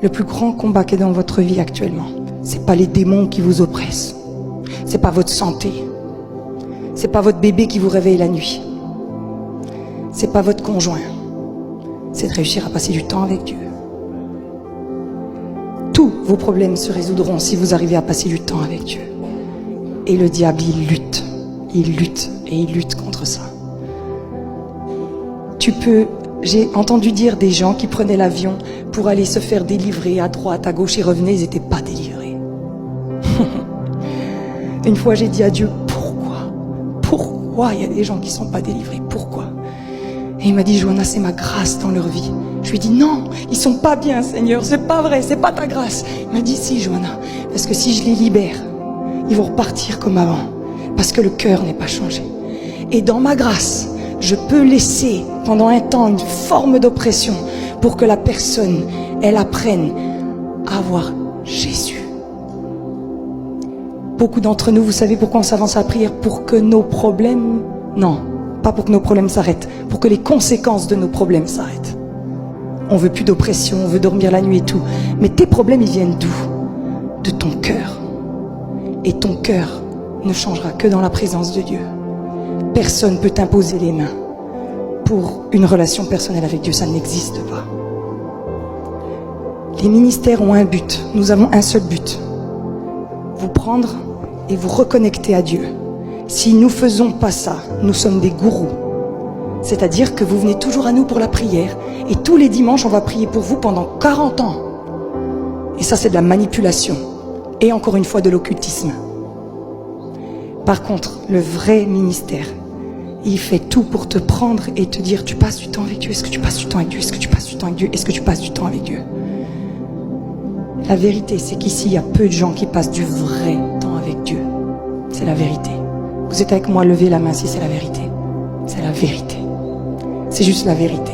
Le plus grand combat qui est dans votre vie actuellement, c'est pas les démons qui vous oppressent. C'est pas votre santé. C'est pas votre bébé qui vous réveille la nuit. C'est pas votre conjoint. C'est de réussir à passer du temps avec Dieu. Tous vos problèmes se résoudront si vous arrivez à passer du temps avec Dieu. Et le diable, il lutte et il lutte contre ça. J'ai entendu dire des gens qui prenaient l'avion pour aller se faire délivrer à droite, à gauche, et revenaient, ils n'étaient pas délivrés. Une fois, j'ai dit à Dieu, pourquoi il y a des gens qui ne sont pas délivrés? Pourquoi? Et il m'a dit, Johanna, c'est ma grâce dans leur vie. Je lui ai dit, non, ils sont pas bien, Seigneur, c'est pas vrai, c'est pas ta grâce. Il m'a dit, si, Johanna, parce que si je les libère, ils vont repartir comme avant, parce que le cœur n'est pas changé. Et dans ma grâce, je peux laisser pendant un temps une forme d'oppression pour que la personne, elle apprenne à voir Jésus. Beaucoup d'entre nous, vous savez pourquoi on s'avance à la prière? Pour que nos problèmes... Non, pas pour que nos problèmes s'arrêtent, pour que les conséquences de nos problèmes s'arrêtent. On veut plus d'oppression, on veut dormir la nuit et tout. Mais tes problèmes, ils viennent d'où? De ton cœur. Et ton cœur ne changera que dans la présence de Dieu. Personne ne peut t'imposer les mains pour une relation personnelle avec Dieu, ça n'existe pas. Les ministères ont un but, nous avons un seul but. Vous prendre et vous reconnecter à Dieu. Si nous ne faisons pas ça, nous sommes des gourous. C'est-à-dire que vous venez toujours à nous pour la prière et tous les dimanches, on va prier pour vous pendant 40 ans. Et ça, c'est de la manipulation et encore une fois de l'occultisme. Par contre, le vrai ministère, il fait tout pour te prendre et te dire, tu passes du temps avec Dieu, est-ce que tu passes du temps avec Dieu, est-ce que tu passes du temps avec Dieu, est-ce que tu passes du temps avec Dieu? La vérité, c'est qu'ici, il y a peu de gens qui passent du vrai temps avec Dieu. C'est la vérité. Vous êtes avec moi, levez la main si c'est la vérité. C'est la vérité. C'est juste la vérité.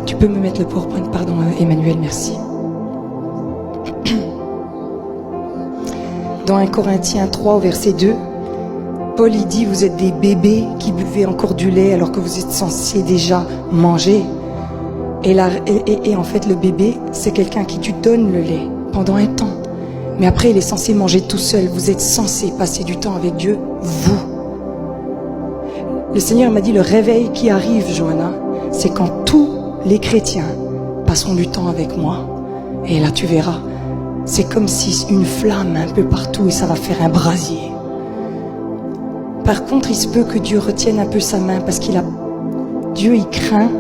Tu peux me mettre le PowerPoint, pardon, Emmanuel, merci. Dans 1 Corinthiens 3 au verset 2, Paul il dit, vous êtes des bébés qui buvez encore du lait alors que vous êtes censés déjà manger. Et en fait, le bébé, c'est quelqu'un qui tu donnes le lait pendant un temps. Mais après, il est censé manger tout seul. Vous êtes censé passer du temps avec Dieu, vous. Le Seigneur m'a dit, le réveil qui arrive, Johanna, c'est quand tous les chrétiens passeront du temps avec moi. Et là, tu verras, c'est comme si une flamme un peu partout et ça va faire un brasier. Par contre, il se peut que Dieu retienne un peu sa main parce Dieu, il craint.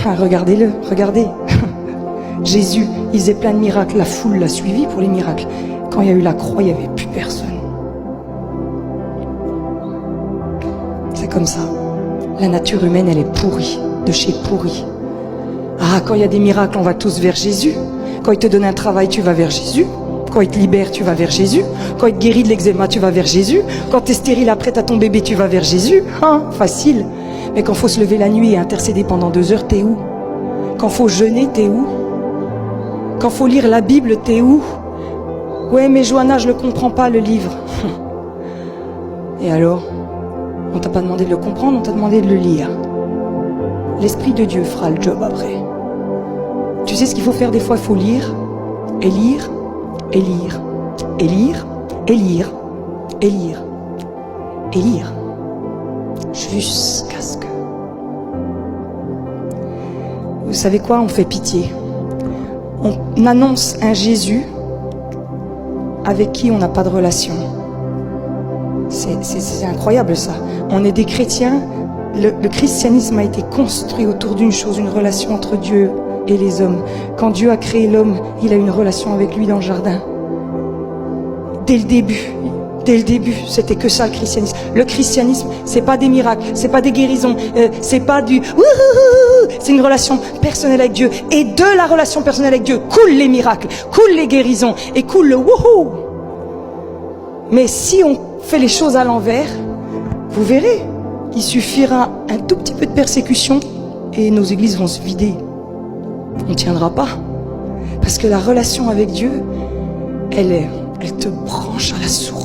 Ah, regardez-le, regardez. Jésus, il faisait plein de miracles. La foule l'a suivi pour les miracles. Quand il y a eu la croix, il n'y avait plus personne. C'est comme ça. La nature humaine, elle est pourrie, de chez pourrie. Ah, quand il y a des miracles, on va tous vers Jésus. Quand il te donne un travail, tu vas vers Jésus. Quand il te libère, tu vas vers Jésus. Quand il te guérit de l'eczéma, tu vas vers Jésus. Quand tu es stérile après t'as ton bébé, tu vas vers Jésus. Hein, facile. Mais quand il faut se lever la nuit et intercéder pendant 2 heures, t'es où? Quand il faut jeûner, t'es où? Quand il faut lire la Bible, t'es où? Ouais, mais Johanna, je ne le comprends pas, le livre. Et alors? On t'a pas demandé de le comprendre, on t'a demandé de le lire. L'Esprit de Dieu fera le job après. Tu sais ce qu'il faut faire des fois? Il faut lire, et lire, et lire, et lire, et lire, et lire, et lire. Jusqu'à ce que... Vous savez quoi? On fait pitié. On annonce un Jésus avec qui on n'a pas de relation. C'est incroyable ça. On est des chrétiens. Le christianisme a été construit autour d'une chose, une relation entre Dieu et les hommes. Quand Dieu a créé l'homme, il a une relation avec lui dans le jardin. Dès le début, c'était que ça le christianisme. Le christianisme, c'est pas des miracles, c'est pas des guérisons, c'est pas du wouhou, c'est une relation personnelle avec Dieu. Et de la relation personnelle avec Dieu coulent les miracles, coulent les guérisons et coule le wouhou. Mais si on fait les choses à l'envers, vous verrez, il suffira un tout petit peu de persécution et nos églises vont se vider. On ne tiendra pas. Parce que la relation avec Dieu, elle te branche à la source.